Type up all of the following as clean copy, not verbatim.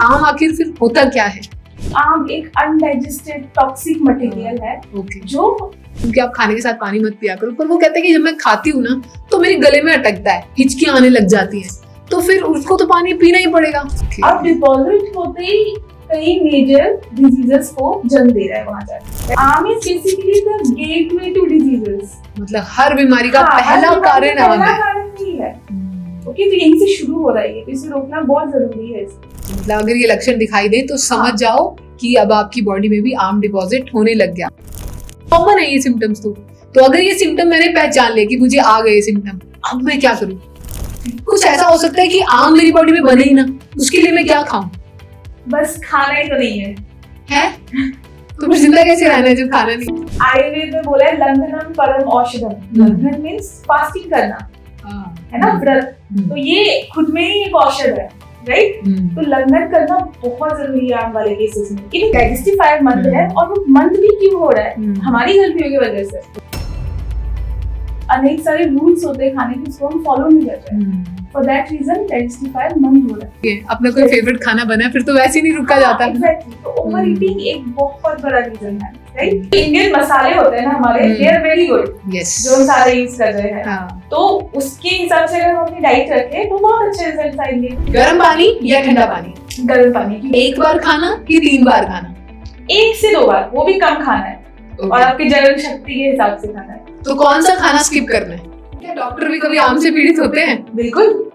आम आखिर फिर होता क्या है? आम एक अनडाइजेस्टेड टॉक्सिक मटेरियल है जो क्योंकि आप खाने के साथ पानी मत पिया करो, पर वो कहते हैं कि जब मैं खाती हूँ ना तो मेरे गले में अटकता है, हिचकियां आने लग जाती हैं, तो फिर उसको तो पानी पीना ही पड़ेगा। अब डिपॉजिट होते ही कई मेजर डिजीजेस को जन्म दे रहा है वहाँ जाकर। आम is basically the gateway to diseases, मतलब हर बीमारी का पहला कारण आम है। ओके, तो यहीं से शुरू हो रहा है, तो इसे रोकना बहुत जरूरी है। मतलब अगर ये लक्षण दिखाई दे तो समझ जाओ कि अब आपकी बॉडी में भी आम डिपॉजिट होने लग गया। कॉमन है ये सिम्टम्स तो अगर ये सिम्टम मैंने पहचान लिया कि मुझे आ गए सिम्टम, अब मैं क्या करूं? कुछ ऐसा हो सकता है कि आम मेरी बॉडी में बने ही ना, उसके लिए मैं क्या खाऊं? बस खाना ही तो नहीं है तो फिर जिंदा कैसे रहना है जब खाना नहीं? आयुर्वेद में बोला है लंघनम परम औषधम। लंघन मीन्स फास्टिंग करना, है ना, व्रत। तो ये खुद में ही एक औषध है, राइट? तो लंघन करना बहुत जरूरी है आम वाले केसेस में। एक डाइजेस्टिफायर मंद है, और वो मंद भी क्यों हो रहा है? हमारी गलतियों की वजह से। अनेक सारे रूल्स होते हैं खाने के, उसको हम फॉलो नहीं कर रहे। फॉर दैट रीजन डाइजेस्टिफायर मंद हो रहा है। अपना कोई फेवरेट खाना बना है फिर तो वैसे ही नहीं रुका जाता। एग्जैक्टली, तो ओवर ईटिंग एक बहुत बड़ा रीजन है, राइट? इंडियन मसाले होते हैं ना हमारे, दे आर वेरी गुड, जो हम सारे यूज कर रहे हैं। तो उसके हिसाब से अगर हम अपनी डाइट रखें तो बहुत अच्छे रिजल्ट आएंगे। गर्म पानी या ठंडा पानी? गर्म पानी। एक बार खाना कि 3 बार खाना? 1 से 2 बार, वो भी कम खाना है। और आपकी जलन शक्ति के हिसाब से खाना है। तो कौन सा खाना स्किप करना है? क्या डॉक्टर भी कभी आम से पीड़ित होते हैं? बिल्कुल।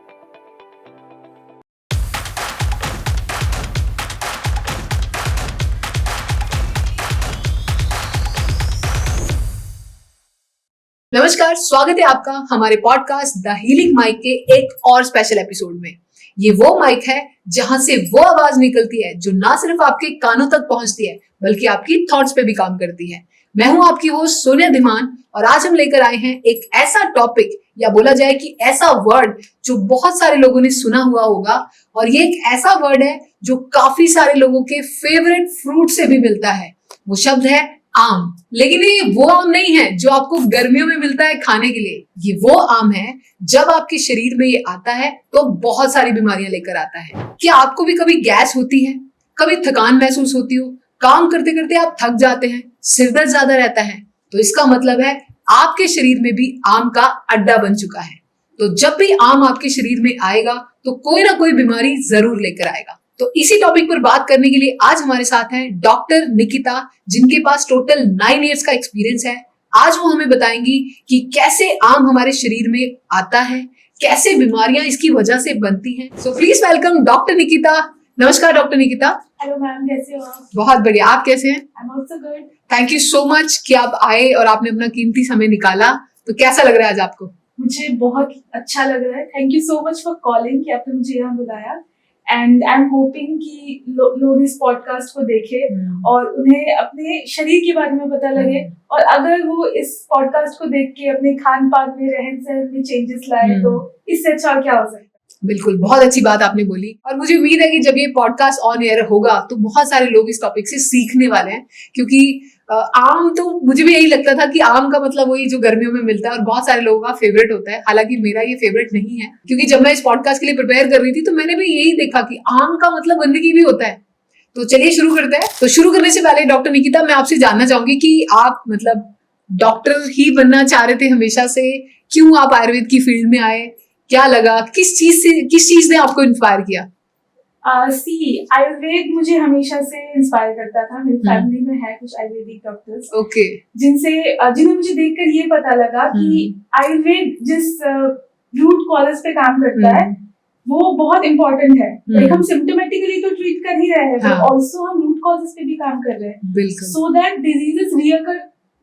नमस्कार, स्वागत है आपका हमारे पॉडकास्ट द हीलिंग माइक के एक और स्पेशल एपिसोड में। ये वो माइक है जहां से वो आवाज निकलती है जो ना सिर्फ आपके कानों तक पहुंचती है बल्कि आपकी थॉट्स पे भी काम करती है। मैं हूं आपकी होस्ट सोनिया धीमान, और आज हम लेकर आए हैं एक ऐसा टॉपिक, या बोला जाए कि ऐसा वर्ड जो बहुत सारे लोगों ने सुना हुआ होगा, और ये एक ऐसा वर्ड है जो काफी सारे लोगों के फेवरेट फ्रूट से भी मिलता है। वो शब्द है आम। लेकिन ये वो आम नहीं है जो आपको गर्मियों में मिलता है खाने के लिए। ये वो आम है जब आपके शरीर में ये आता है तो बहुत सारी बीमारियां लेकर आता है। क्या आपको भी कभी गैस होती है, कभी थकान महसूस होती हो, काम करते करते आप थक जाते हैं, सिर दर्द ज्यादा रहता है, तो इसका मतलब है आपके शरीर में भी आम का अड्डा बन चुका है। तो जब भी आम आपके शरीर में आएगा तो कोई ना कोई बीमारी जरूर लेकर आएगा। तो इसी टॉपिक पर बात करने के लिए आज हमारे साथ हैं डॉक्टर निकिता, जिनके पास टोटल 9 इयर्स का एक्सपीरियंस है। आज वो हमें बताएंगी कि कैसे आम हमारे शरीर में आता है, कैसे बीमारियां इसकी वजह से बनती हैं। So please welcome doctor Nikita. नमस्कार डॉक्टर निकिता। हेलो मैम, कैसे हो आप? बहुत बढ़िया, आप कैसे हैं? I am also good. Thank you so much कि आप आए और आपने अपना कीमती समय निकाला। तो कैसा लग रहा है आज आपको? मुझे बहुत अच्छा लग रहा है। Thank you so much for calling, कि आपने मुझे यहाँ बुलाया। एंड आई एम होपिंग कि लोग इस पॉडकास्ट को देखें और उन्हें अपने शरीर के बारे में पता लगे, और अगर वो इस पॉडकास्ट को देख के अपने खान पान में, रहन सहन में चेंजेस लाए, तो इससे अच्छा क्या हो सकता है। बिल्कुल, बहुत अच्छी बात आपने बोली, और मुझे उम्मीद है कि जब ये पॉडकास्ट ऑन एयर होगा तो बहुत सारे लोग इस टॉपिक से सीखने वाले हैं। क्योंकि आम तो मुझे भी यही लगता था कि आम का मतलब वही जो गर्मियों में मिलता है और बहुत सारे लोगों का फेवरेट होता है। हालांकि मेरा ये फेवरेट नहीं है, क्योंकि जब मैं इस पॉडकास्ट के लिए प्रिपेयर कर रही थी तो मैंने भी यही देखा कि आम का मतलब गंदगी भी होता है। तो चलिए शुरू करते हैं। तो शुरू करने से पहले डॉक्टर निकिता, मैं आपसे जानना चाहूंगी कि आप मतलब डॉक्टर ही बनना चाह रहे थे हमेशा से? क्यों आप आयुर्वेद की फील्ड में आए? क्या लगा, किस चीज ने आपको इंस्पायर किया? आयुर्वेद मुझे हमेशा से इंस्पायर करता था। मेरी फैमिली में है कुछ आयुर्वेदिक डॉक्टर्स, ओके, जिन्हें मुझे देखकर ये पता लगा कि आयुर्वेद जिस रूट कॉजेस पे काम करता है वो बहुत इम्पोर्टेंट है। लाइक हम सिम्टोमेटिकली तो ट्रीट कर ही रहे हैं, बट ऑल्सो हम रूट कॉजेस पे भी काम कर रहे हैं, सो दैट डिजीजेस रिअकर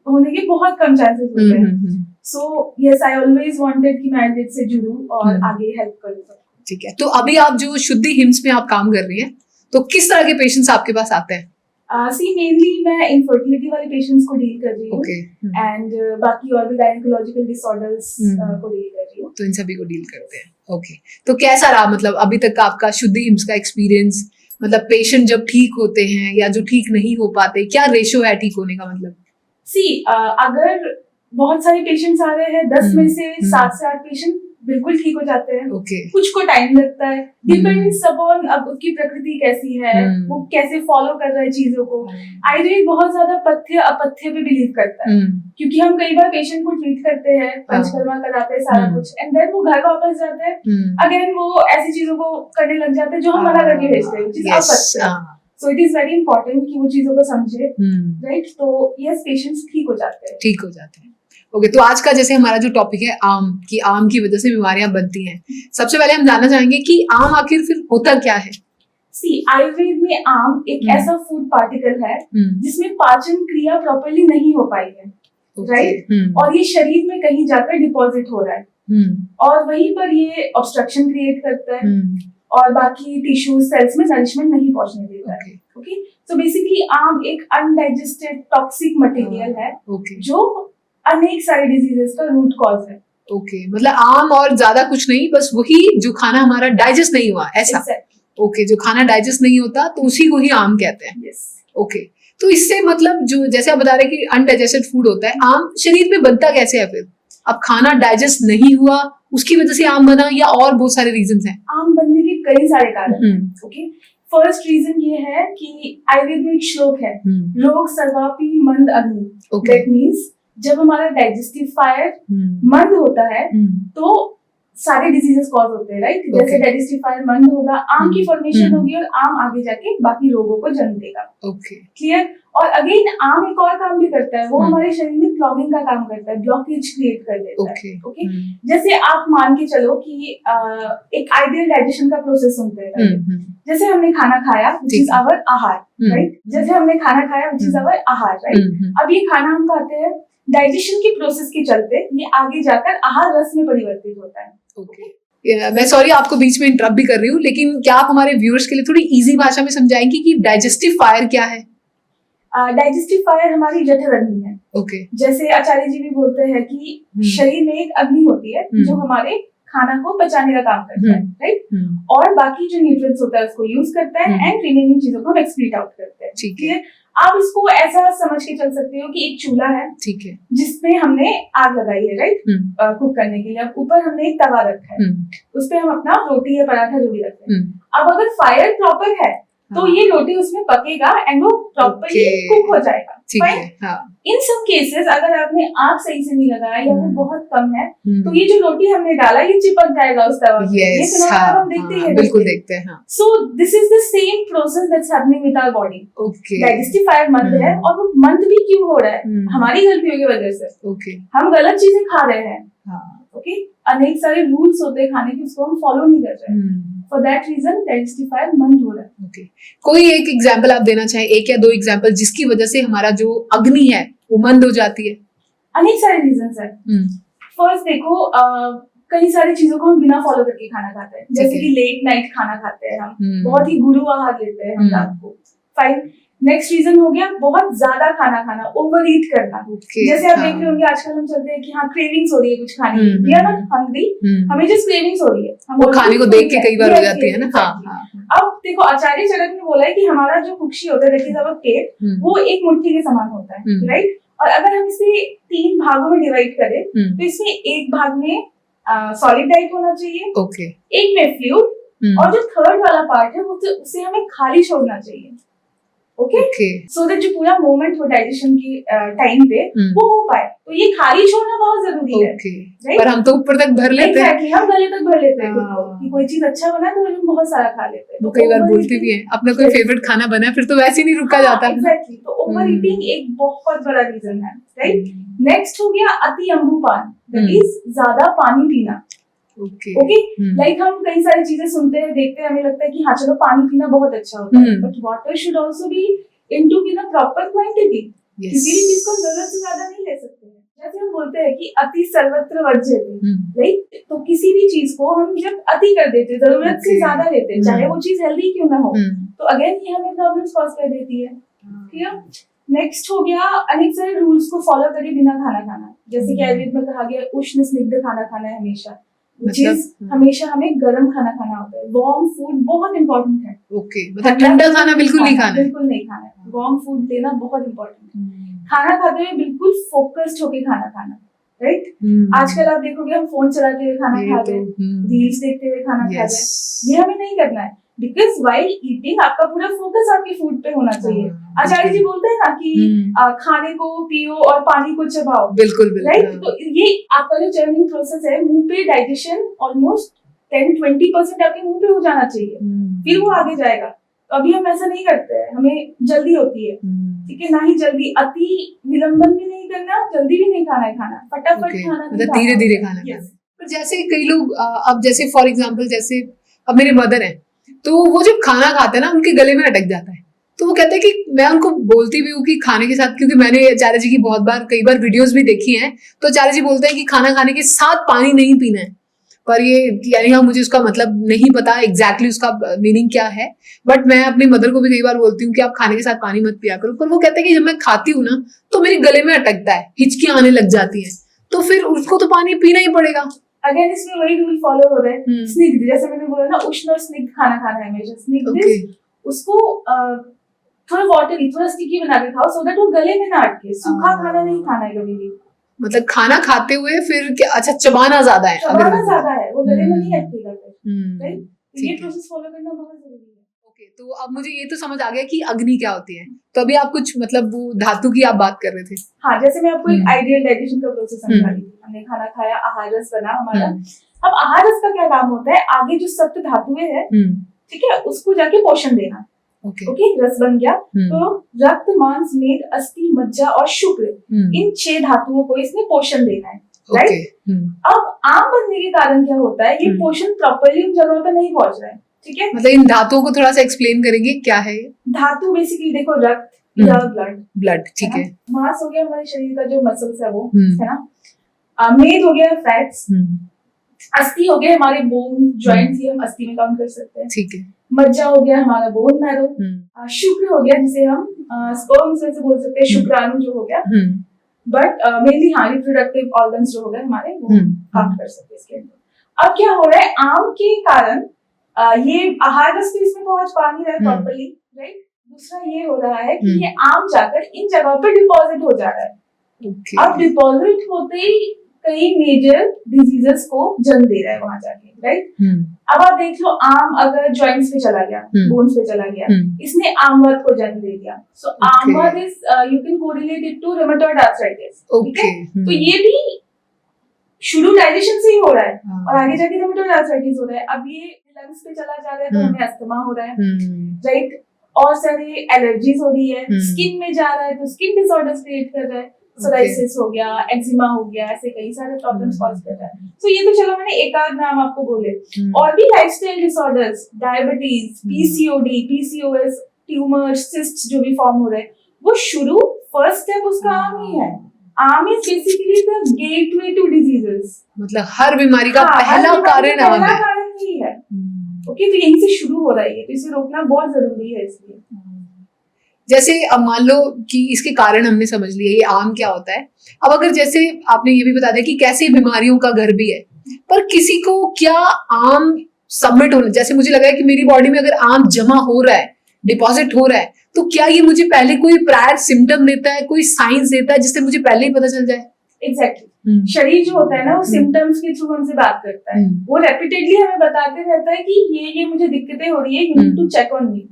होने के बहुत कम चांसेस होते हैं। So yes, I always wanted कि मैं आयुर्वेद से जुड़ूं और आगे हेल्प करूं। ठीक है, तो अभी आप जो शुद्धि हिम्स में आप काम कर रही हैं, तो किस तरह के पेशेंट्स आपके पास आते हैं? मेनली मैं इनफर्टिलिटी वाले पेशेंट्स को डील कर रही हूँ, एंड बाकी और भी गायनेकोलॉजिकल डिसऑर्डर्स को डील कर रही हूँ। तो इन सभी को डील करते हैं। ओके, तो कैसा रहा मतलब अभी तक का आपका शुद्धि हिम्स का एक्सपीरियंस? मतलब पेशेंट जब ठीक होते हैं या जो ठीक नहीं हो पाते, क्या रेशो है ठीक होने का? मतलब अगर बहुत सारे पेशेंट्स आ रहे हैं, 10 में से 7 से 8 पेशेंट बिल्कुल ठीक हो जाते हैं। ओके कुछ को टाइम लगता है, डिपेंड्स अपॉन अब उसकी प्रकृति कैसी है, वो कैसे फॉलो कर रहा है चीजों को। आयुर्वेद बहुत ज्यादा पथ्य अपथ्य पे बिलीव करता है, क्योंकि हम कई बार पेशेंट को ट्रीट करते हैं, पंचकर्मा कराते हैं सारा कुछ, एंड देन वो घर वापस जाते हैं, अगेन वो ऐसी चीजों को करने लग जाते हैं जो हम मना करके भेजते हैं, which is अपथ्य। So it is very important कि वो चीजों को समझे, राइट? तो यस, पेशेंट्स ठीक हो जाते हैं। ओके, तो आज का जैसे हमारा जो टॉपिक है आम की वजह से बीमारियां बनती हैं, सबसे पहले हम जानना चाहेंगे कि आम आखिर फिर होता क्या है? आयुर्वेद में आम एक ऐसा फूड पार्टिकल है जिसमें पाचन क्रिया प्रॉपर्ली नहीं हो पाई है, राइट? और ये शरीर में कहीं जाकर डिपॉजिट हो रहा है, और वहीं पर ये ऑब्स्ट्रक्शन क्रिएट करता है, और बाकी टिश्यू सेल्स में नरिशमेंट नहीं पहुंचने देता है। ओके, सो बेसिकली आम एक अनडाइजेस्टेड टॉक्सिक मटेरियल है, जो अनेक सारे डिजीजेस का रूट कॉज है। ओके, मतलब आम और ज्यादा कुछ नहीं, बस वही जो खाना हमारा डाइजेस्ट नहीं हुआ, ऐसा? ओके, जो खाना डाइजेस्ट नहीं होता तो उसी को ही आम कहते हैं। ओके, तो इससे मतलब जो जैसे आप बता रहे कि अनडाइजेस्टेड फूड होता है, आम शरीर में बनता कैसे है फिर? अब खाना डाइजेस्ट नहीं हुआ उसकी वजह से आम बना, या और बहुत सारे रीजंस हैं? आम बनने के कई सारे कारण हैं। ओके, फर्स्ट रीजन ये है कि आयुर्वेद में एक श्लोक है, रोग सर्वापि मंद अग्नि। दैट मींस जब हमारा डाइजेस्टिव फायर मंद होता है तो सारे डिजीजेस कॉज होते हैं, राइट? जैसे डाइजेस्टिव फायर मंद होगा, आम की फॉर्मेशन होगी, और आम आगे जाके बाकी रोगों को जन्म देगा। क्लियर? और अगेन आम एक और काम भी करता है, वो हमारे शरीर में क्लॉगिंग का काम करता है, ब्लॉकेज क्रिएट कर देता है। ओके, जैसे आप मान के चलो कि एक आइडियल डाइजेशन का प्रोसेस सुनते हैं, जैसे हमने खाना खाया, व्हिच इज आवर आहार, राइट? जैसे हमने खाना खाया, व्हिच इज आवर आहार, राइट? अब ये खाना हम खाते हैं, डाइजेशन के प्रोसेस के चलते ये आगे जाकर आहार रस में परिवर्तित होता है। मैं सॉरी आपको बीच में इंटरप्ट भी कर रही हूँ, लेकिन क्या आप हमारे व्यूअर्स के लिए थोड़ी इजी भाषा में समझाएंगे कि डाइजेस्टिव फायर क्या है? डाइजेस्टिव फायर हमारी जठर अग्नि है। ओके, जैसे आचार्य जी भी बोलते हैं कि शरीर में एक अग्नि होती है जो हमारे खाना को पचाने का काम करता है, राइट? और बाकी जो न्यूट्रिएंट्स होता है उसको यूज करता है, एंड रिमेनिंग चीजों को हम एक्सक्रीट आउट करते हैं। ठीक है, आप इसको ऐसा समझ के चल सकते हो कि एक चूल्हा है, ठीक है, जिसमें हमने आग लगाई है, राइट? कुक करने के लिए। अब ऊपर हमने एक तवा रखा है, उस पे हम अपना रोटी या पराठा जो भी रखते हैं। अब अगर फायर प्रॉपर है तो ये रोटी उसमें पकेगा एंड वो प्रॉपर्ली कुक हो जाएगा। ठीक है, हाँ। इन सब केसेस अगर आपने आग सही से नहीं लगाया या वो बहुत कम है, तो ये जो रोटी हमने डाला ये चिपक जाएगा उस तवा पे। ये फिनोमेनन हम देखते हैं, बिल्कुल देखते हैं। So this is the same process that's happening with our body. Digestive fire मंद है, और वो मंद भी क्यों हो रहा है? हमारी गलतियों की वजह से। हम गलत चीजें खा रहे हैं। ओके, अनेक सारे रूल्स होते हैं खाने के, उसको हम फॉलो नहीं कर रहे हैं। For that reason, digestive fire मंद हो रहा है। Okay. कोई एक एग्जांपल आप देना चाहें, एक या दो एग्जांपल जिसकी वजह से हमारा जो अग्नि है वो मंद हो जाती है? अनेक सारे रीजंस हैं। फर्स्ट देखो, कई सारी चीजों को हम बिना फॉलो करके खाना खाते हैं, जैसे कि लेट नाइट खाना खाते हैं हम, बहुत ही गुरु आहार लेते हैं हम रात को। फाइन। नेक्स्ट रीजन हो गया बहुत ज्यादा खाना खाना, ओवर ईट करना। जैसे आप देख रहे होंगे आजकल हम चलते हैं कि हाँ क्रेविंग्स हो रही है कुछ खाने की, वी आर नॉट हंग्री, हमें जस्ट क्रेविंग्स हो रही है, हम वो खाने को देख के कई बार हो जाती है ना। हाँ। अब देखो आचार्य चरक ने बोला है कि हमारा जो कुक्षी होता है, देखिए अवर पेट, वो एक मुट्ठी के समान होता है, राइट? और अगर हम इसे 3 भागों में डिवाइड करें तो इसमें एक भाग में सॉलिड डाइट होना चाहिए, एक में फ्लूइड, और जो थर्ड वाला पार्ट है उसे हमें खाली छोड़ना चाहिए। ओके, सो दैट जो पूरा मोमेंट हो डाइजेशन की टाइम पे वो हो पाए, तो ये खाली छोड़ना बहुत जरूरी है, राइट? पर हम तो ऊपर तक भर लेते हैं। Exactly, हम गले तक भर लेते हैं कि कोई चीज अच्छा बना है तो हम बहुत सारा खा लेते हैं। तो कई बार बोलते भी हैं अपना कोई फेवरेट खाना बना है फिर तो वैसे ही नहीं रुका जाता। एग्जैक्टली, तो ओवर ईटिंग एक बहुत बड़ा रीजन है, राइट? नेक्स्ट हो गया अति अम्बुपान, दैट इज ज्यादा पानी पीना। ओके, लाइक हम कई सारी चीजें सुनते हैं, देखते हैं, हमें लगता है कि हाँ चलो पानी पीना बहुत अच्छा होता है, but water should also be into in a proper quantity. किसी भी चीज को जरूरत से ज्यादा नहीं ले सकते हैं। जैसे हम बोलते हैं कि अति सर्वत्र वर्ज्यते, राइट? तो किसी भी चीज को हम जब अति कर देते, जरूरत से ज्यादा लेते, चाहे वो चीज हेल्दी क्यों ना हो, तो अगेन ये हमें प्रॉब्लम्स कॉज कर देती है। ठीक है, नेक्स्ट हो गया अनेक सारे रूल्स को फॉलो करे बिना खाना खाना, जैसे कि आयुर्वेद में कहा गया उष्ण स्निग्ध खाना खाना है हमेशा, हमेशा हमें गर्म खाना खाना होता है। वार्म फूड बहुत इंपॉर्टेंट है। ओके, मतलब ठंडा खाना बिल्कुल नहीं खाना है। बिल्कुल नहीं खाना है, वार्म फूड लेना बहुत इंपॉर्टेंट है। खाना खाते हुए बिल्कुल फोकस्ड होके खाना खाना, राइट। आजकल आप देखोगे हम फोन चलाते हुए खाना खा रहे हैं, रील्स देखते हुए खाना खा रहे हैं, ये हमें नहीं करना है। बिकॉज वाइल ईटिंग आपका पूरा फोकस आपके फूड पे होना चाहिए। आचार्य जी बोलते हैं ना कि खाने को पियो और पानी को चबाओ, बिल्कुल राइट। तो ये आपका जो चर्निंग प्रोसेस है, मुंह पे डाइजेशन ऑलमोस्ट 10-20% आपके मुंह पे हो जाना चाहिए, फिर वो आगे जाएगा। तो अभी हम ऐसा नहीं करते हैं, हमें जल्दी होती है, ठीक है ना। ही जल्दी, अति विलंबन भी नहीं करना, जल्दी भी नहीं खाना है, खाना फटाफट खाना, मतलब धीरे धीरे खाना है। पर जैसे कई लोग अब जैसे फॉर एग्जांपल जैसे अब मेरे मदर हैं, तो वो जब खाना खाते हैं ना उनके गले में अटक जाता है, तो वो कहते हैं कि मैं उनको बोलती भी हूँ कि खाने के साथ, क्योंकि मैंने आचार्य जी की कई बार वीडियोस भी देखी हैं, तो आचार्य जी बोलते हैं कि खाना खाने के साथ पानी नहीं पीना है। पर ये यानी हाँ, मुझे उसका मतलब नहीं पता एग्जैक्टली उसका मीनिंग क्या है, बट मैं अपनी मदर को भी कई बार बोलती हूँ कि आप खाने के साथ पानी मत पिया करो। पर वो कहते हैं कि जब मैं खाती हूँ ना तो मेरे गले में अटकता है, हिचकियां आने लग जाती हैं, तो फिर उसको तो पानी पीना ही पड़ेगा। अगेन इसमें वही रूल फॉलो हो रहा है। स्निग्ध, जैसे मैंने बोला ना, उष्ण और स्निग्ध खाना खाना है हमेशा। स्निग्ध उसको थोड़ा वाटरी, थोड़ा स्टिकी बना के खाओ, सो दैट वो गले में ना अटके। सूखा खाना नहीं खाना है कभी भी। मतलब खाना खाते हुए फिर क्या, अच्छा चबाना ज्यादा है, वो गले में नहीं अटकेगा फिर, राइट। ये प्रोसेस फॉलो करना बहुत जरूरी है। ओके, तो अब मुझे ये तो समझ आ गया कि अग्नि क्या होती है। तो अभी आप कुछ मतलब वो धातु की आप बात कर रहे थे। हाँ, जैसे मैं आपको एक आइडियल डाइजेशन का प्रोसेस समझा रही थी। हमने खाना खाया, आहार रस बना हमारा। अब आहार रस का क्या काम होता है, आगे जो सप्त धातुएं हैं, ठीक है, उसको जाके पोषण देना। ओके, रस बन गया, तो रक्त, मांस, मेद, अस्थि, मज्जा और शुक्र, इन 6 धातुओं को इसने पोषण देना है, राइट। अब आम बनने के कारण क्या होता है, ये पोषण प्रॉपर्ली उन जगहों पे नहीं पहुंच रहा है, ठीक है। मतलब इन धातुओं को थोड़ा सा एक्सप्लेन करेंगे, क्या है ये धातु? बेसिकली देखो, रक्त, ब्लड, ठीक है। मांस हो गया हमारे शरीर का जो मसल्स है वो, है ना। मेद हो गया फैट्स, अस्थि हो गया हमारे बोन जॉइंट्स, ये हम अस्थि में काउंट कर सकते हैं, ठीक है। मज्जा हो गया हमारा बोन मैरो, शुक्र हो गया जिसे हम स्पर्म से बोल सकते हैं, शुक्राणु जो हो गया। बट मेनली हाँ, रिप्रोडक्टिव ऑर्गन्स जो हो गए हमारे, वो काउंट कर सकते हैं इसके अंदर। अब क्या हो रहा है, आम के कारण ये आहार रस तो इसमें पहुंच पा नहीं रहा है प्रॉपर्ली, राइट। दूसरा ये हो रहा है कि ये आम जाकर इन जगहों पे डिपॉजिट हो जा रहा है। अब डिपॉजिट होते ही कई मेजर डिजीजेस को जन्म दे रहा है वहां जाके, राइट। अब आप देख लो, आम अगर जॉइंट्स पे चला गया, बोन्स पे चला गया, इसने आमवात को जन्म दे दिया। So amavata is, you can correlate it to rheumatoid arthritis, ठीक है। तो ये भी शुरू डाइजेशन से ही हो रहा है और आगे जाके रूमेटॉइड आर्थराइटिस हो रहा है। अब ये लंग्स पे चला जा रहा है तो हमें अस्थमा हो रहा है, राइट। और सारे एलर्जीज हो रही है, स्किन में जा रहा है तो स्किन डिसऑर्डर्स क्रिएट कर रहा है, सोराइसिस हो गया, एक्जिमा हो गया, ऐसे कई सारे प्रॉब्लम्स कॉज कर रहा है। तो ये तो चलो मैंने एक आध नाम आपको बोले, और भी lifestyle disorders, diabetes, PCOD, PCOS, tumours, cyst जो भी फॉर्म हो रहे हैं, वो शुरू फर्स्ट स्टेप उसका आम ही है। आम is basically the gateway to diseases, मतलब हर बीमारी का पहला कारण आम ही है। ओके, तो यहीं से शुरू हो रहा है, तो इसे रोकना बहुत जरूरी है। इसलिए जैसे अब मान लो कि इसके कारण हमने समझ लिया ये आम क्या होता है। अब अगर जैसे आपने ये भी बता दिया कि कैसे बीमारियों का घर भी है, पर किसी को क्या आम सबमिट होना, जैसे मुझे लगा है कि मेरी बॉडी में अगर आम जमा हो रहा है, डिपॉजिट हो रहा है, तो क्या ये मुझे पहले कोई प्रायर सिम्टम देता है, कोई साइंस देता है जिससे मुझे पहले ही पता चल जाए? एग्जैक्टली। शरीर जो होता है ना, वो सिम्टम्स के थ्रू हमसे बात करता है। वो रेपिटेडली हमें बताते रहता है कि ये मुझे दिक्कतें हो रही है, you need to check on me.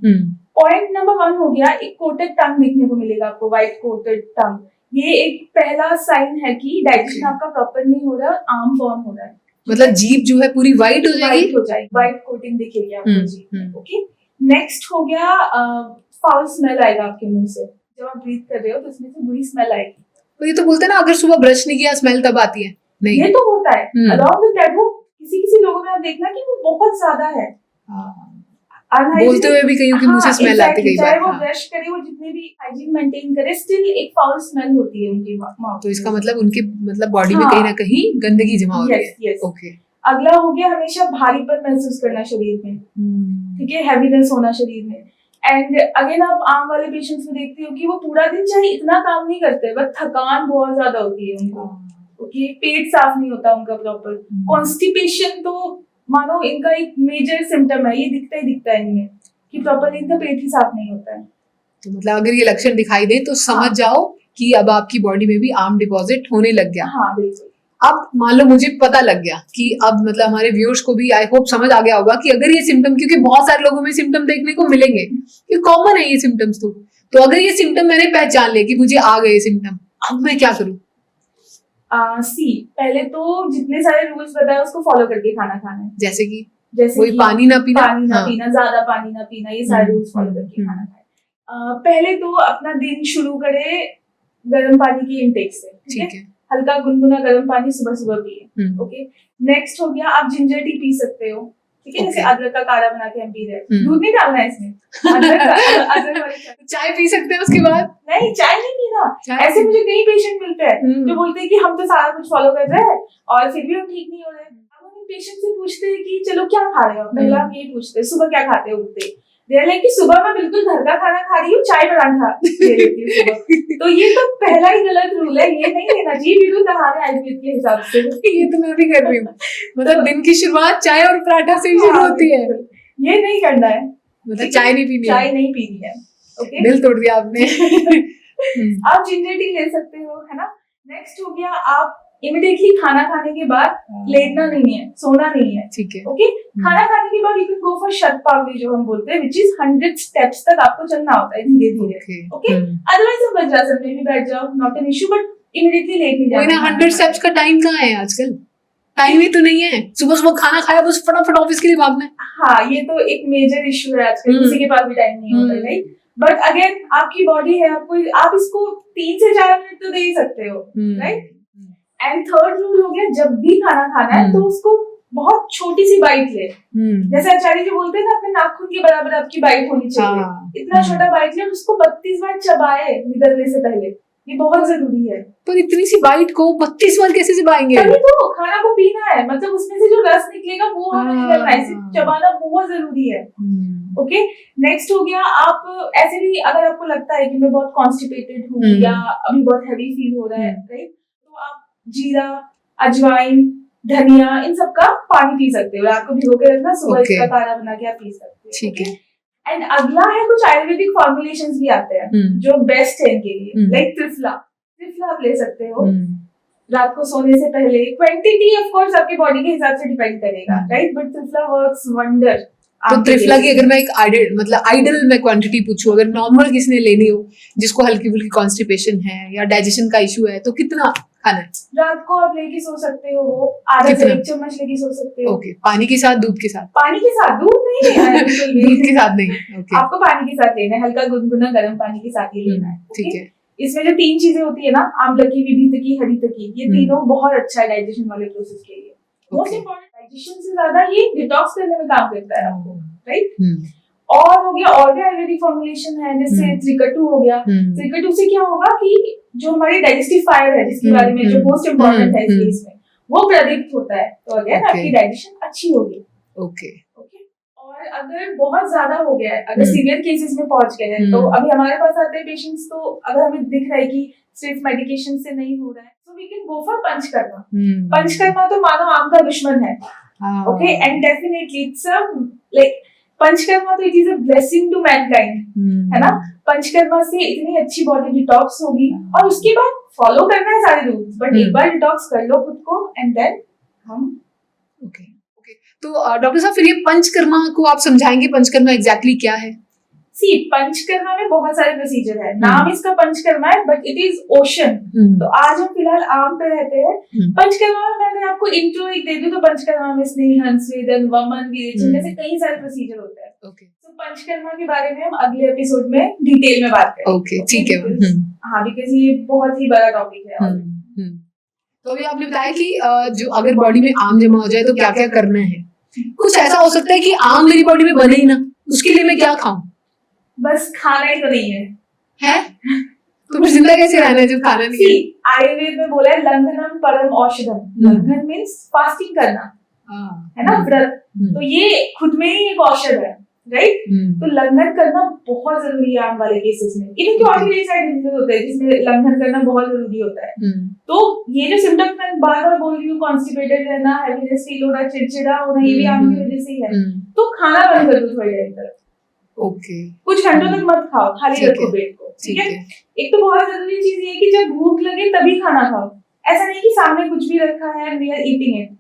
Point number 1 हो गया, एक कोटेड टंग देखने को मिलेगा आपको, व्हाइट कोटेड टंग। ये एक पहला साइन है कि डाइजेशन आपका प्रॉपर नहीं हो रहा, आम फॉर्म हो रहा है। मतलब जीभ जो है पूरी व्हाइट हो जाएगी, व्हाइट कोटिंग दिखेगी आपको जीभ। ओके, नेक्स्ट हो गया फाउल स्मेल आएगा आपके मुंह से, जब आप ब्रीथ कर रहे हो तो इसमें से बुरी स्मेल आएगी। तो ये तो बोलते हैं ना, अगर सुबह ब्रश नहीं किया स्मेल तब आती है, नहीं ये तो होता है। अलॉन्ग विद दैट वो किसी लोगों में आप देखना कि वो बहुत ज्यादा है, बोलते हुए भी कहीं मुंह से स्मेल आती है। चाहे वो ब्रश करे, वो जितने भी हाइजीन मेंटेन करे, स्टिल एक फाउल स्मेल होती है उनकी माउथ। तो इसका मतलब उनके बॉडी में कहीं ना कहीं गंदगी जमा हो रही है। ओके। अगला हो गया हमेशा भारीपन महसूस करना शरीर में, ठीक है, हैवीनेस होना शरीर में। एंड अगेन आप आम वाले पेशेंट्स में देखते हो कि वो पूरा दिन चाहे इतना काम नहीं करते, बट थकान बहुत ज्यादा होती है उनको। ओके, पेट साफ नहीं होता उनका प्रॉपर। कॉन्स्टिपेशन तो मानो इनका एक मेजर सिम्टम है, ये दिखता ही इनमें कि प्रॉपर इनका पेट ही साफ नहीं होता है। तो मतलब अगर ये लक्षण दिखाई दे तो समझ जाओ कि अब आपकी बॉडी में भी आम डिपॉजिट होने लग गया। हाँ बिल्कुल। अब मान लो मुझे पता लग गया कि अब मतलब हमारे व्यूअर्स को भी आई होप समझ आ गया होगा कि अगर ये सिम्टम, क्योंकि बहुत सारे लोगों में सिम्टम देखने को मिलेंगे, ये कॉमन है ये सिम्टम्स, तो अगर ये सिम्टम मैंने पहचान लिया कि मुझे आ गए सिम्टम, अब मैं क्या करूं? पहले तो जितने सारे रूल्स बताए उसको फॉलो करके खाना खाना है। जैसे वही पानी ना पीना, ज्यादा पानी ना पीना, ये सारे रूल्स फॉलो करके खाना खाए। पहले तो अपना दिन शुरू करे गर्म पानी की इनटेक से, ठीक है? हल्का गुनगुना गर्म पानी सुबह सुबह पिए। ओके, नेक्स्ट हो गया आप जिंजर टी पी सकते हो, ठीक है? जैसे अदरक का काढ़ा बना के हम पी रहे हैं, दूध नहीं डालना है इसमें, अदरक वाली चाय पी सकते हैं उसके बाद? नहीं, चाय नहीं पीना। ऐसे मुझे कई पेशेंट मिलते हैं जो बोलते हैं कि हम तो सारा कुछ फॉलो कर रहे हैं और फिर भी हम ठीक नहीं हो रहे। अब हम पेशेंट से पूछते हैं कि चलो क्या खा रहे हो, पहला हम यही पूछते हैं सुबह क्या खाते हो उठते, कि सुबह मैं बिल्कुल घर का खाना खा रही हूँ, चाय पराठा ले लेती हूँ सुबह। तो ये तो पहला ही गलत रूल है, ये नहीं लेना चाहिए बिल्कुल हमारे आयुर्वेद के हिसाब से। ये तो मैं भी कर रही हूँ, मतलब दिन की शुरुआत चाय और पराठा से ही शुरू होती है। ये नहीं करना है, मतलब चाय नहीं पीनी, चाय नहीं पीनी है। ओके, दिल तोड़ दिया आपने। आप जिंजर टी ले सकते हो, है ना? नेक्स्ट हो गया आप इमीडिएटली खाना खाने के बाद लेटना नहीं है, सोना नहीं है, ठीक है? ओके, खाना खाने के बाद यू कैन गो फॉर शतपावली जो हम बोलते हैं, व्हिच इज 100 स्टेप्स तक आपको चलना होता है धीरे धीरे। ओके, अदरवाइज आप वज्रासन में भी बैठ जाओ, not an issue, but immediately late नहीं जाना। 100 स्टेप्स का टाइम कहाँ है आजकल? टाइम ही तो नहीं है, सुबह सुबह खाना खाया बस फटाफट ऑफिस के लिए भागना है। हाँ, ये तो एक मेजर इशू है आजकल, किसी के पास भी टाइम नहीं होता, राइट? बट अगेन आपकी बॉडी है, आप इसको 3 से 4 मिनट तो दे ही सकते हो, राइट? एंड थर्ड रूल हो गया, जब भी खाना खाना है तो उसको बहुत छोटी सी बाइट ले। जैसे आचार्य जी बोलते हैं ना, अपने नाखून के बराबर आपकी बाइट होनी चाहिए, इतना छोटा बाइट ले, उसको 32 बार चबाए निकलने से पहले, ये बहुत जरूरी है। पर इतनी सी बाइट को 32 बार कैसे चबाएंगे? तभी तो खाना को पीना है, मतलब उसमें से जो रस निकलेगा वो हमें निकलना है, इसे चबाना बहुत जरूरी है। ओके, नेक्स्ट हो गया, आप ऐसे भी अगर आपको लगता है कि मैं बहुत कॉन्स्टिपेटेड हूँ या अभी बहुत हैवी फील हो रहा है, राइट, तो आप जीरा, अजवाइन, धनिया, इन सब का पानी पी सकते हो, रात को भिगो के रखना, सुबह इसका काढ़ा बना के आप पी सकते हो, ठीक है? एंड अगला है, कुछ आयुर्वेदिक फॉर्मुलेशंस भी आते हैं जो बेस्ट है इनके लिए, लाइक त्रिफला आप ले सकते हो रात को सोने से पहले। क्वांटिटी ऑफ कोर्स आपकी बॉडी के हिसाब से डिपेंड करेगा, right, but triphala works wonder. तो त्रिफला की अगर मैं एक आइडियल मैं क्वांटिटी पूछूं, अगर नॉर्मल किसी ने लेनी हो, जिसको हल्की फुल्की कॉन्स्टिपेशन है या डाइजेशन का इशू है, तो कितना खाना है? रात को आप लेके सो सकते हो, आधा से 1 चम्मच लेके सो सकते हो। ओके, पानी के साथ, दूध के साथ? पानी के साथ, दूध नहीं लेना है बिल्कुल भी। दूध के साथ नहीं, ओके, आपको पानी के साथ लेना है, हल्का गुनगुना गर्म पानी के साथ ही लेना है, ठीक है? इसमें जो 3 चीजें होती है ना, आम्लकी, विभितकी, हरितकी, ये तीनों बहुत अच्छा है डाइजेशन वाले प्रोसेस के लिए। मोस्ट इम्पोर्टेंट, डाइजेशन से ज्यादा ये डिटॉक्स करने में काम करता है आपको, राइट? और हो गया, और भी आयुर्वेदिक फॉर्मुलेशन है, जैसे त्रिकटु हो गया। त्रिकटु से क्या होगा कि जो हमारी डाइजेस्टिव फायर है, जिसके बारे में जो मोस्ट इम्पोर्टेंट है इस केस में, वो प्रदीप्त होता है, तो अगेन आपकी डाइजेशन अच्छी होगी। ओके, और अगर बहुत ज्यादा हो गया है, अगर सीवियर केसेस में पहुंच गए हैं, तो अभी हमारे पास आते हैं पेशेंट्स, तो अगर हमें दिख रहा है कि सिर्फ मेडिकेशन से नहीं हो रहा है, तो we can go for panchakarma. Panchakarma तो मानो आम का दुश्मन है, okay, and definitely it's like panchakarma तो it is a blessing to mankind, है ना? पंचकर्मा से इतनी अच्छी बॉडी डिटॉक्स होगी, और उसके बाद फॉलो करना है सारे रूल्स, बट एक बार डिटॉक्स कर लो खुद को एंड देन हम। ओके, तो डॉक्टर साहब फिर ये पंचकर्मा को आप समझाएंगे, पंचकर्मा एग्जैक्टली क्या है? सी, पंचकर्मा में बहुत सारे प्रोसीजर है, नाम इसका पंचकर्मा है, बट इट इज ओशन। तो आज हम फिलहाल आम पे रहते हैं। पंचकर्मा में अगर आपको इंट्रो एक दे दूं, तो पंचकर्मा में स्नेहन, स्वेदन, वमन, विरेचन जैसे कई सारे प्रोसीजर होते हैं। तो पंचकर्मा के बारे में हम अगले एपिसोड में डिटेल में बात करेंगे। ओके, ठीक है। हाँ, बिकॉज ये बहुत ही बड़ा टॉपिक है। तो अभी आपने बताया कि जो अगर बॉडी में आम जमा हो जाए तो क्या क्या करना है। कुछ ऐसा हो सकता है कि आम मेरी बॉडी में बने ही ना, उसके लिए मैं क्या खाऊं? बस खाना ही तो नहीं है तो फिर जिंदा कैसे रहना है जब खाना नहीं है? आयुर्वेद में बोला है लंघनम परम औषधम। लंघन मीन्स फास्टिंग करना, है ना, व्रत। तो ये खुद में ही एक औषध है, राइट? तो लंघन करना बहुत जरूरी है आम वाले केसेस में। इवन कि और भी सारे डिजीज होते हैं जिसमें लंघन करना बहुत जरूरी होता है। तो ये जो सिम्टम्स मैं बार बार बोल रही हूँ, कॉन्स्टिपेटेड रहना, हैवीनेस फील होना, चिड़चिड़ा होना, ये भी आम की वजह से ही है। तो खाना बंद कर दो थोड़ी देर तक, ओके, कुछ घंटों तक मत खाओ, खाली रखो पेट को, ठीक है? एक तो बहुत जरूरी चीज ये है कि जब भूख लगे तभी खाना खाओ, ऐसा नहीं कि सामने कुछ भी रखा है वी आर ईटिंग इट।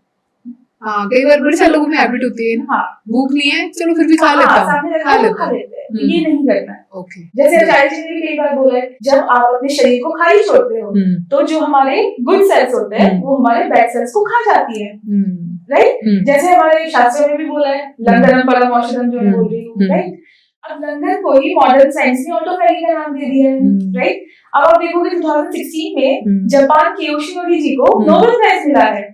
हाँ, कई बार बड़े सारे लोगों में हैबिट होती है ना, हाँ, भूख नहीं है चलो फिर भी खा लेता हूँ, सामने रखा खा है तो लेता खा हूँ। लेते हैं, ये नहीं करना है। ओके, जैसे आचार्य जी ने भी कई बार बोला है, जब आप अपने शरीर को खाली छोड़ते हो तो जो हमारे गुड सेल्स होते हैं वो हमारे बैड सेल्स को खा जाती है, राइट। जैसे हमारे शास्त्रों में भी बोला है लंगरम परम औषधम, जो मैं बोल रही हूँ, राइट। अब लंगर को ही मॉडर्न साइंस ने ऑटोफैगी का नाम दे दिया है, राइट। अब आप देखोगे 2016 में जापान के योशिनोरी जी को नोबेल प्राइज मिला है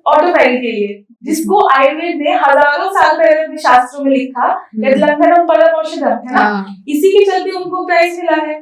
ऑटोफैगी के लिए, जिसको आयुर्वेद ने हजारों साल पहले अपने शास्त्रों में लिखा, लंगरम परम औषधम, है ना, इसी के चलते उनको प्राइज मिला है।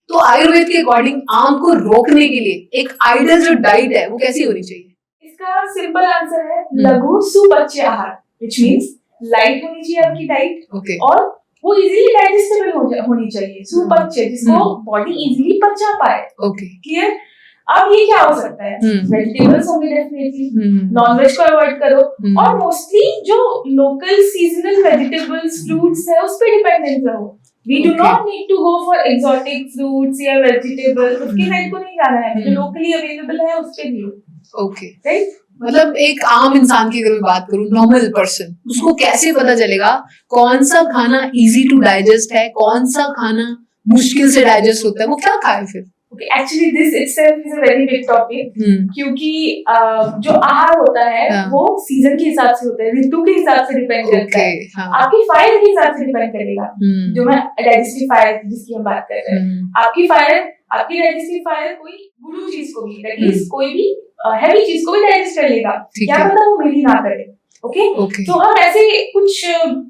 तो आयुर्वेद के अकॉर्डिंग आम को रोकने के लिए एक आइडियल जो डाइट है वो कैसी होनी चाहिए? इसका सिंपल आंसर है लघु सुपच्य आहार, व्हिच मींस लाइट होनी चाहिए आपकी डाइट, और वो इजीली डाइजेस्टेबल होनी चाहिए, सुपच्य, जिसको बॉडी इजीली पचा पाए। क्लियर? अब ये क्या हो सकता है? वेजिटेबल्स होंगे डेफिनेटली, नॉनवेज को अवॉइड करो, और मोस्टली जो लोकल सीजनल वेजिटेबल्स फ्रूट्स है उस पे डिपेंडेंट रहो। We do not need to go for exotic fruits या vegetables, उसके साइड को नहीं जाना है, जो लोकली अवेलेबल है उस पे भी। Okay, right. मतलब एक आम इंसान की अगर मैं बात करूं, नॉर्मल पर्सन, उसको कैसे पता चलेगा कौन सा खाना इजी टू डाइजेस्ट है, कौन सा खाना मुश्किल से डाइजेस्ट होता है, वो क्या खाए फिर? Okay, actually this itself is a very big topic, क्योंकि जो आहार होता है वो सीजन के हिसाब से होता है, ऋतु के हिसाब से डिपेंड करता है, आपकी फायर के हिसाब से डिपेंड करेगा। जो मैं डाइजेस्टिव फायर जिसकी हम बात कर रहे हैं, आपकी डाइजेस्टिव फायर कोई गुरु चीज को भी, दैट मींस कोई भी हैवी चीज को भी डाइजेस्ट कर लेगा, क्या पता वो मेरी ना करे। ओके, तो हम ऐसे कुछ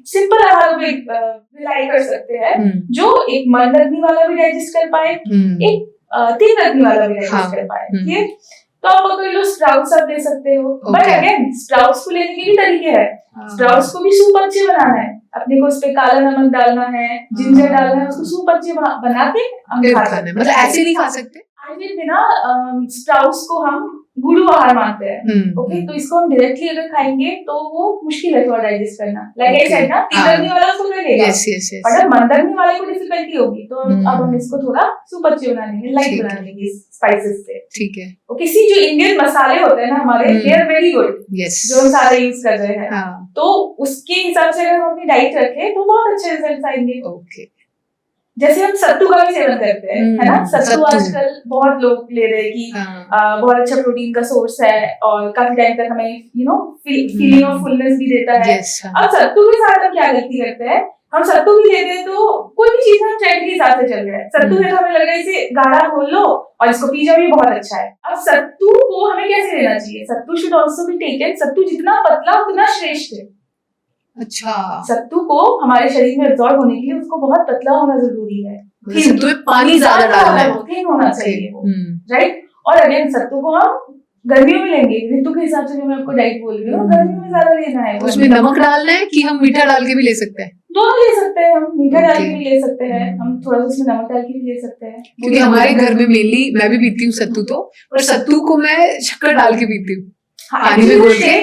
सिंपल आहार पे रिलाई कर सकते हैं जो एक मंद अग्नि वाला भी डाइजेस्ट कर पाए, एक तीन अग्नि वाला भी डाइजेस्ट कर पाए। ठीक, तो आप अगर लो स्प्राउट्स आप ले सकते हो, बट अगेन स्प्राउट्स को लेने के भी तरीके हैं। स्प्राउट्स को भी सूप अच्छे बनाना है, अपने को उस पे काला नमक डालना है, जिंजर डालना है, उसको सूप अच्छे बना के हम खा सकते हैं। मतलब ऐसे नहीं खा सकते। आयुर्वेद में ना स्प्राउट्स को हम गुरु आहार मानते हैं। ओके, तो इसको हम डायरेक्टली अगर खाएंगे तो वो मुश्किल है थोड़ा डाइजेस्ट करना। लाइक आई सेड ना, तीन वाला उसको कर लेगा, अगर मंदग्नि वाले को डिफिकल्टी होगी तो अब हम इसको थोड़ा सूप अच्छे बना लेंगे, लाइट बना लेंगे स्पाइसेस से। ठीक है, ओके। सी जो इंडियन मसाले होते हैं ना हमारे, दे आर वेरी गुड, जो हम सारे यूज कर रहे हैं, तो उसके हिसाब से अगर हम अपनी डाइट रखें तो बहुत अच्छे रिजल्ट आएंगे। ओके, जैसे हम सत्तू का भी सेवन करते हैं, है ना, सत्तू आजकल बहुत लोग ले रहे हैं कि बहुत अच्छा प्रोटीन का सोर्स है और काफी टाइम तक हमें फीलिंग ऑफ फुलनेस भी देता है। अब सत्तू के साथ हम क्या गलती करते हैं, हम सत्तू भी लेते हैं तो कोई भी चीज हम ट्रेंड के हिसाब से चल रहे हैं। सत्तू है तो हमें लग रहा है इसे गाढ़ा घोल लो और इसको पी जाओ, ये बहुत अच्छा है। अब सत्तू को हमें कैसे लेना चाहिए? सत्तू शुड ऑल्सो बी टेकन, सत्तू जितना पतला उतना श्रेष्ठ है। अच्छा, सत्तू को हमारे शरीर में एब्जॉर्ब होने के लिए उसको बहुत पतला होना जरूरी है, सत्तू में पानी ज्यादा डालना है, थिन होना चाहिए वो, राइट। और अगेन सत्तू को हम गर्मियों में लेंगे, ऋतु के हिसाब से जो मैं आपको डाइट बोल रही हूँ, गर्मियों में ज्यादा लेना है। उसमें नमक डालना है कि हम मीठा डाल के भी ले सकते हैं? दोनों ले सकते हैं, हम मीठा डाल के भी ले सकते हैं, हम थोड़ा सा उसमें नमक डाल के भी ले सकते हैं। क्योंकि हमारे घर में मेनली मैं भी पीती हूँ सत्तू, तो पर सत्तू को मैं शक्कर डाल के पीती हूँ, पानी में घोल के।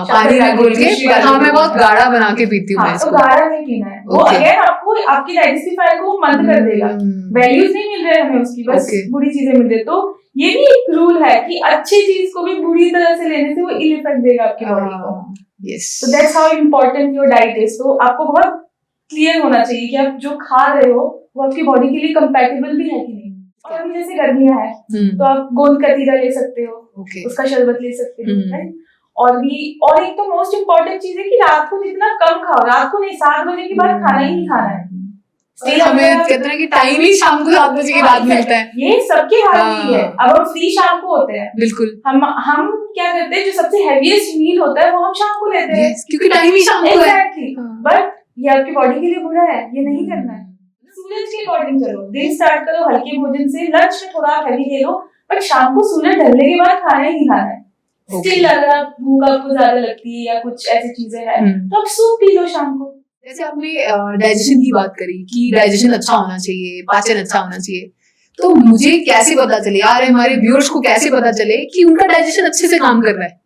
पानी में घोल के, हाँ मैं बहुत गाढ़ा बना के पीती हूँ। तो गाढ़ा नहीं पीना है, वो अगेन आपको आपकी डाइजेस्टिव फायर को मंद कर देगा। वैल्यूज नहीं मिल रहे हमें उसकी, बस बुरी चीजें मिल रही। तो ये भी एक रूल है कि अच्छी चीज को भी बुरी तरह से लेने से वो इल इफेक्ट देगा आपकी बॉडी को। तो that's how important your diet is. तो आपको बहुत क्लियर होना चाहिए कि आप जो खा रहे हो वो आपकी बॉडी के लिए कंपैटिबल भी है कि नहीं। और अभी जैसे गर्मियां है तो आप गोंद कतीरा ले सकते हो, उसका शरबत ले सकते हो, राइट। और एक तो मोस्ट इम्पोर्टेंट चीज है कि रात को जितना कम खाओ, रात को नहीं, 7 बजे के बाद खाना ही नहीं खाना है। हमें कहते हैं कि टाइम ही शाम को 7 बजे के बाद मिलता है, ये सबके हाल में है। अब हम फ्री शाम को होते हैं, बिल्कुल हम क्या करते हैं, जो सबसे हैवीएस्ट मील होता है वो हम शाम को लेते हैं, क्योंकि टाइम ही शाम को है। बट ये आपकी बॉडी के लिए बुरा है, ये नहीं करना है। सूरज के अकॉर्डिंग चलो, दिन स्टार्ट करो हल्के भोजन से, लंच में थोड़ा हैवी ले लो, बट शाम को सूरज ढलने के बाद खाना ही नहीं खाना है। स्टिल अगर भूख आपको ज्यादा लगती है या कुछ ऐसी चीजें हैं तो आप सूप पी लो शाम को। जैसे आपने डाइजेशन की बात करी कि डाइजेशन अच्छा होना चाहिए, पाचन अच्छा होना चाहिए, तो मुझे कैसे पता चले यार, हमारे व्यूअर्स को कैसे पता चले कि उनका डाइजेशन अच्छे से काम कर रहा है?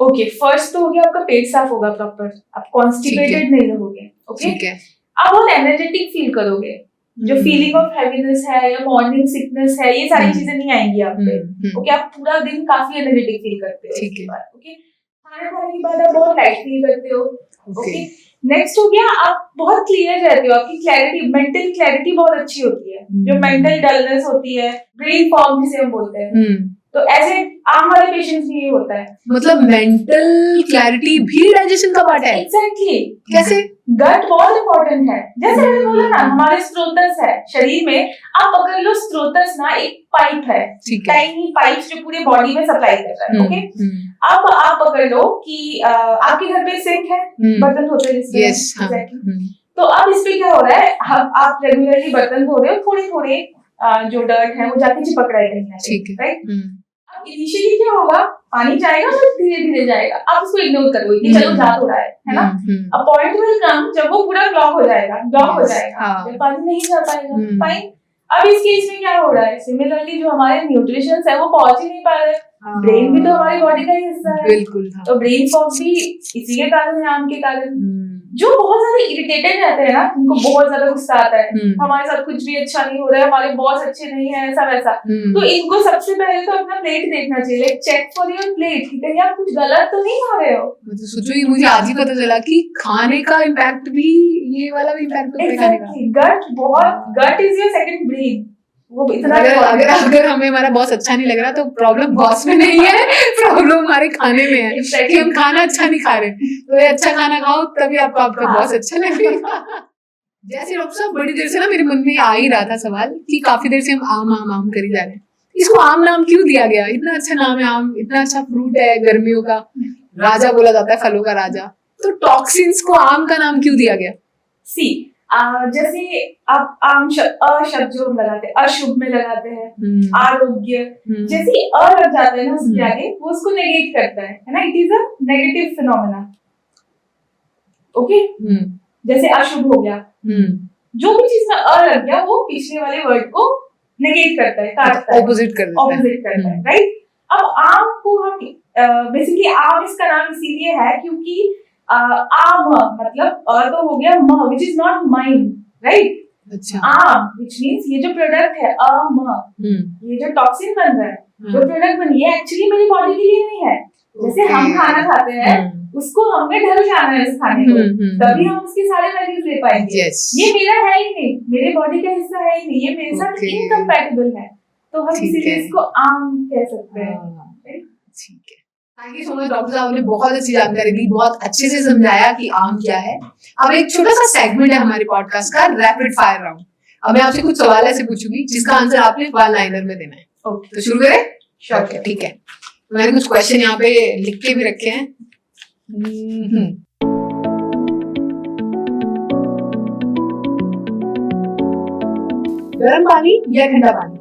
ओके, फर्स्ट तो हो गया आपका पेट साफ होगा प्रॉपर, आप कॉन्स्टिपेटेड नहीं रहोगे। ओके, आप बहुत एनर्जेटिक फील करोगे, जो फीलिंग ऑफ हैवीनेस है या मॉर्निंग सिकनेस है, ये सारी चीजें नहीं आएंगी आप पे। ओके, आप पूरा दिन काफी एनर्जेटिक फील करते हो। ठीक है। ओके, खाना खाने के बाद आप बहुत लाइट फील करते हो। ओके, नेक्स्ट हो गया, आप बहुत क्लियर रहते हो, आपकी क्लैरिटी, मेंटल क्लैरिटी बहुत अच्छी होती है। जो मेंटल डलनेस होती है, ब्रेन फॉग जिसे हम बोलते हैं, तो ऐसे आम वाले पेशेंट्स में ये होता है। मतलब मेंटल क्लैरिटी भी डाइजेशन का पार्ट है? एग्जैक्टली। कैसे? गट बहुत इंपॉर्टेंट है। जैसे मैंने बोला ना, हमारे स्त्रोतस है शरीर में, आप पकड़ लो स्त्रोतस ना एक पाइप है, टाइनी पाइप्स जो पूरे बॉडी में सप्लाई करता है। ओके, अब आप पकड़ लो कि आपके घर पे सिंक है, बर्तन धोते हैं जिसमें। यस, तो अब इस पे क्या हो रहा है, आप रेगुलरली बर्तन धो रहे हो, थोड़े थोड़े जो डर्ट है वो जाके चिपक रहा है कहीं ना कहीं, राइट? अब इनिशियली क्या होगा, पानी जाएगा तो धीरे धीरे जाएगा, आप उसको इग्नोर करोगे कि चलो जा तो रहा है ना। अब पॉइंट विल कम जब वो पूरा ब्लॉक हो जाएगा, जब पानी नहीं जा पाएगा। फाइन, अब इस केस में क्या हो रहा है, सिमिलरली जो हमारे न्यूट्रिशंस है वो पहुंच ही नहीं पा रहे। ब्रेन भी तो हमारी बॉडी का ही हिस्सा है। बिल्कुल। तो ब्रेन फॉग भी इसी के कारण है, आम के कारण। जो बहुत ज्यादा इरिटेटेड रहते हैं ना, उनको बहुत ज्यादा गुस्सा आता है, हमारे साथ कुछ भी अच्छा नहीं हो रहा है, हमारे बॉस अच्छे नहीं है, ऐसा वैसा। तो इनको सबसे पहले तो अपना प्लेट देखना चाहिए, चेक फॉर योर प्लेट कि कहीं आप कुछ गलत तो नहीं खा रहे हो। मतलब सोचो, ये मुझे आज ही पता चला कि खाने का इम्पैक्ट भी, ये वाला भी इम्पैक्ट होता है खाने का। गट इज योर सेकंड ब्रेन। वो इतना अगर हमें हमारा बॉस अच्छा नहीं लग रहा तो प्रॉब्लम बॉस में नहीं है, प्रॉब्लम हमारे खाने में है कि हम खाना अच्छा नहीं खा रहे। तो ये अच्छा खाना खाओ तभी आपको आपका बॉस अच्छा लगेगा। जैसे डॉक्टर साहब, बड़ी देर से ना मेरे मन में आ ही रहा था सवाल कि काफी देर से हम आम आम आम करी जा रहे हैं, इसको आम नाम क्यों दिया गया? इतना अच्छा नाम है आम, इतना अच्छा फ्रूट है, गर्मियों का राजा बोला जाता है, फलों का राजा। तो टॉक्सिन्स को आम का नाम क्यों दिया गया? सी जैसे आप आम शब्द जो हम लगाते हैं, अशुभ में लगाते हैं, आरोग्य, जैसे लग जाता है ना उसके आगे, वो उसको नेगेट करता है ना, it is a negative phenomena. Okay, जैसे अशुभ हो गया, जो भी चीज में लग गया वो पिछले वाले वर्ड को नेगेट करता है, काटता है, ऑपोजिट करता है, राइट? अब आम को हम बेसिकली, आम इसका नाम इसीलिए है क्योंकि आम मतलब तो हो गया म, which is not mine, right? अच्छा, आम which means ये जो प्रोडक्ट है ये जो टॉक्सिन बन रहा है, जो प्रोडक्ट बनी है, एक्चुअली मेरी बॉडी के लिए नहीं है। जैसे हम खाना खाते हैं, उसको हमें ढल जाना है इस खाने को, तभी हम उसके सारे वैल्यूज ले पाएंगे। ये मेरा है ही नहीं, मेरे बॉडी का हिस्सा है ही नहीं, ये मेरे साथ इनकम्पैटिबल है, तो हम इसीलिए इसको आम कह सकते हैं। ठीक है, thank you so much doctor साहब ने बहुत अच्छी जानकारी दी, बहुत अच्छे से समझाया कि आम क्या है। अब एक छोटा सा सेगमेंट है हमारे पॉडकास्ट का, रैपिड फायर राउंड। अब मैं आपसे कुछ सवाल ऐसे पूछूंगी जिसका आंसर आपने वन लाइनर में देना है। तो शुरू करें? श्योर, ठीक है। मैंने कुछ क्वेश्चन यहाँ पे लिख के भी रखे हैं। गर्म पानी या ठंडा पानी?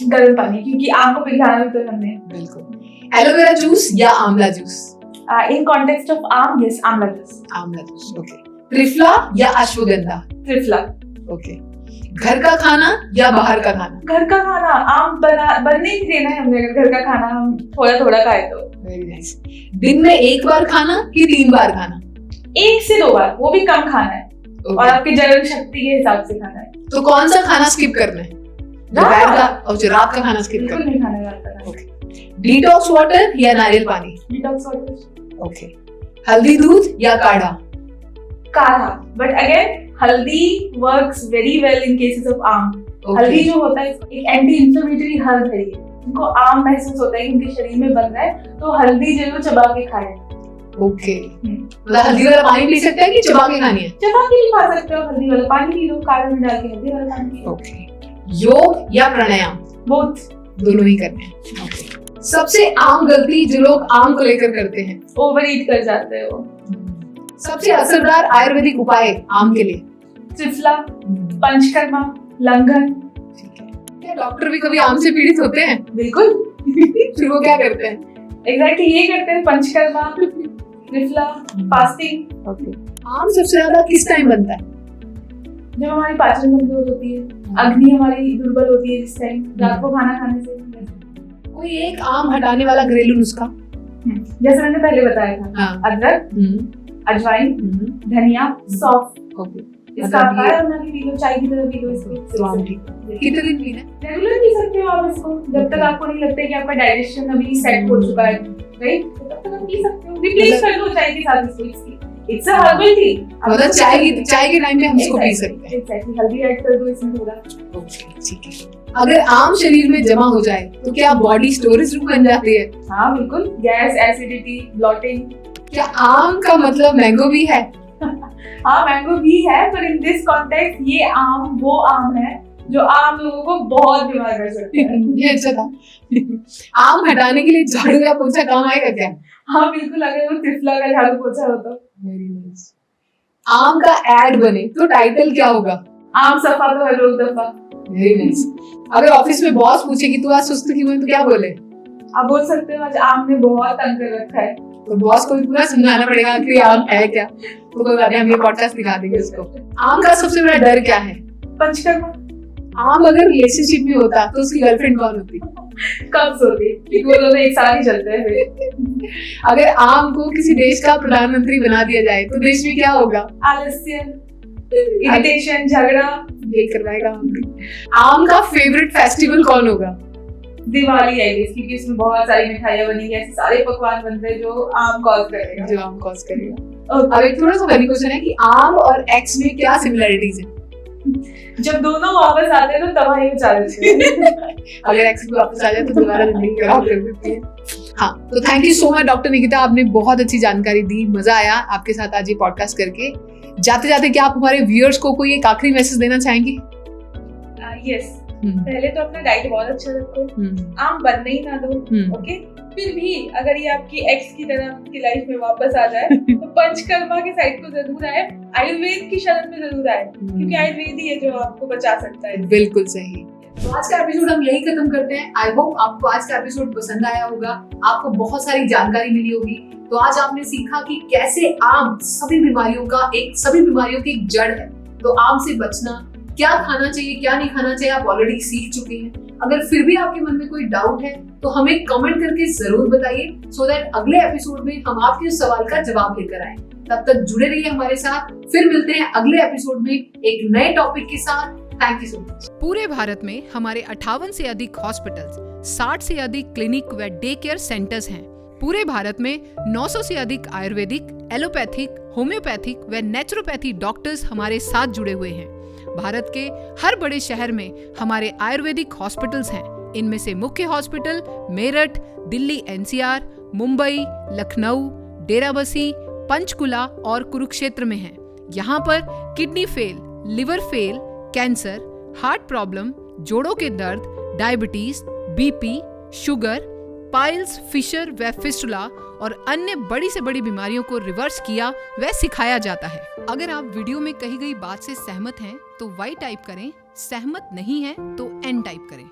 गर्म पानी, क्योंकि आम को पिघलाना भी तो हमने। बिल्कुल। एलोवेरा जूस या आंवला जूस? इन कॉन्टेक्स्ट ऑफ आम, यस, आंवला जूस। आंवला जूस, ओके। त्रिफला या अश्वगंधा? त्रिफला। ओके। घर का खाना या बाहर का खाना? घर का खाना, आम बनने ही देना है हमने, अगर घर का खाना हम थोड़ा थोड़ा खाए तो। Very nice. दिन में एक बार खाना कि 3 बार खाना? 1 से 2 बार, वो भी कम खाना है, और आपकी जलन शक्ति के हिसाब से खाना है। तो कौन सा खाना स्किप करना है? दोपहर का और जो रात का खाना स्किप करना? नहीं खाना रात का। ओके। डिटॉक्स वाटर या नारियल पानी? Detox water. ओके। हल्दी दूध या काढ़ा? काढ़ा, बट अगेन हल्दी works very well in cases of आम। हल्दी जो होता है एक एंटी इंफ्लेमेटरी हर्ब है, इनको आम महसूस होता है कि इनके शरीर में बन रहा है, तो हल्दी जो है चबा के खाए। ओके, मतलब हल्दी वाला पानी पी सकते हैं कि चबा के खानी है? चबा के भी खा सकते हो, हल्दी वाला पानी पी लो, काढ़े में डाल के हल्दी वाला पानी पी लो। ओके। योग या प्राणायाम? बोथ, दोनों ही करने हैं। ओके। सबसे आम गलती जो लोग आम को लेकर करते हैं? ओवर ईट कर जाते हैं वो। सबसे असरदार आयुर्वेदिक उपाय आम के लिए? त्रिफला, पंचकर्मा, लंघन। ठीक है। क्या डॉक्टर भी कभी आम से पीड़ित होते हैं? बिल्कुल। फिर वो क्या करते हैं? एग्जैक्टली ये करते हैं, पंचकर्मा, त्रिफला, फास्टिंग। ओके। आम सबसे ज्यादा किस टाइम बनता है? जब हमारी पाचन कमजोर होती है, अग्नि हमारी दुर्बल होती है, जिस टाइम रात को खाना खाने से। कोई एक आम हटाने वाला घरेलू नुस्खा? जैसे मैंने पहले बताया था, अदरक, अजवाइन, धनिया, सौंफ। ओके। इसका आकार बना के पी लो, चाय की तरह पी लो इसको। तो आम ठीक है। कितने दिन पीना है? रेगुलर पी सकते हो आप इसको, जब तक आपको नहीं लगता है कि आपका डाइजेशन अभी सेट हो चुका है, राइट, तब तक आप पी सकते हो। रिप्लेस कर दो चाय के साथ इसको। It's a herbal tea. मतलब चाय के टाइम पे हम इसको पी सकते हैं। एग्जैक्टली, हल्दी ऐड कर दो इसमें थोड़ा। ओके, ठीक है। अगर आम शरीर में जमा हो जाए तो क्या बॉडी स्टोरेज रूम बन जाती है? हाँ बिल्कुल, गैस, एसिडिटी, ब्लॉटिंग। क्या आम का मतलब मैंगो भी है? हाँ मैंगो भी है, पर इन दिस कॉन्टेक्स्ट ये आम वो आम है जो आम लोगों को बहुत बीमार कर सकता है। ये अच्छा था। आम हटाने के लिए झाड़ू या पोछा काम आएगा क्या? हाँ बिल्कुल, अगर वो त्रिफला का झाड़ू पोछा हो तो। Very nice. आम का एड बने तो टाइटल क्या होगा? आम सफा तो हर रोज दफा। Very nice. अगर ऑफिस में बॉस पूछे कि तू आज सुस्त क्यों है तो क्या बोले? आप बोल सकते हो आज आम ने बहुत तंग कर रखा है। तो बॉस को भी पूरा समझाना पड़ेगा कि आम है क्या। तो कोई बात नहीं, हम ये पॉडकास्ट दिखा देंगे उसको। आम का सबसे बड़ा डर क्या है? पंचकर्मा। आम अगर रिलेशनशिप में होता तो उसकी गर्लफ्रेंड कौन होती? कब्ज होती, वो दोनों एक साथ ही चलते हैं फिर। अगर आम को किसी देश का प्रधानमंत्री बना दिया जाए तो देश में क्या होगा? आलस्य, इरिटेशन, झगड़ा। ये करवाएगा आम का फेवरेट फेस्टिवल कौन होगा? दिवाली आई गेस, क्योंकि इसमें बहुत सारी मिठाइयां बनेंगी, ऐसे सारे पकवान बनते हैं जो आम कॉज करेगा। जो आम कॉज करेगा। अब एक थोड़ा सा फनी क्वेश्चन है कि आम और एक्स में क्या सिमिलरिटीज है? जब दोनों वापस आते हैं तो तबाही मचा देते हैं। अगर एक्स भी वापस आ जाए तो दोबारा जिंदगी खराब कर देती है। हाँ, तो thank you so much doctor Nikita, आपने बहुत अच्छी जानकारी दी। मजा आया आपके साथ आज ये पॉडकास्ट करके। जाते जाते क्या आप हमारे व्यूअर्स को कोई एक आखिरी मैसेज देना चाहेंगी? यस, पहले तो अपना डाइट बहुत अच्छा रखो, आम बनने ही ना दो, ओके। फिर भी अगर ये आपकी एक्स की तरह आपकी लाइफ में वापस आ जाए तो पंचकर्मा के साइड को जरूर आए, आयुर्वेद की शरण में जरूर आए, क्योंकि आयुर्वेद ही है जो आपको बचा सकता है। बिल्कुल सही। तो आज का एपिसोड हम यही खत्म करते हैं। आई होप आपको आज का एपिसोड पसंद आया होगा, आपको बहुत सारी जानकारी मिली होगी। तो आज आपने सीखा कि कैसे आम सभी बीमारियों की एक जड़ है। तो आम से बचना, क्या खाना चाहिए क्या नहीं खाना चाहिए, आप ऑलरेडी सीख चुके हैं। अगर फिर भी आपके मन में कोई डाउट है तो हमें कमेंट करके जरूर बताइए, सो दैट अगले एपिसोड में हम आपके उस सवाल का जवाब लेकर आए। तब तक जुड़े रहिए हमारे साथ। फिर मिलते हैं अगले एपिसोड में एक नए टॉपिक के साथ। Thank you so much. पूरे भारत में हमारे 58 से अधिक हॉस्पिटल्स, 60 से अधिक क्लिनिक व डे केयर सेंटर्स हैं। पूरे भारत में 900 से अधिक आयुर्वेदिक, एलोपैथिक, होम्योपैथिक व नेचुरोपैथी डॉक्टर्स हमारे साथ जुड़े हुए हैं। भारत के हर बड़े शहर में हमारे आयुर्वेदिक हॉस्पिटल्स हैं। इनमें से मुख्य हॉस्पिटल मेरठ, दिल्ली एनसीआर, मुंबई, लखनऊ, डेराबसी, पंचकुला और कुरुक्षेत्र में हैं। यहाँ पर kidney fail, liver fail, cancer, heart problem, जोड़ों के दर्द, diabetes, BP, sugar, piles, fissure व फिस्टुला और अन्य बड़ी से बड़ी बीमारियों को रिवर्स किया व सिखाया जाता है। अगर आप वीडियो में कही गई बात से सहमत हैं तो वाई टाइप करें, सहमत नहीं है तो एन टाइप करें।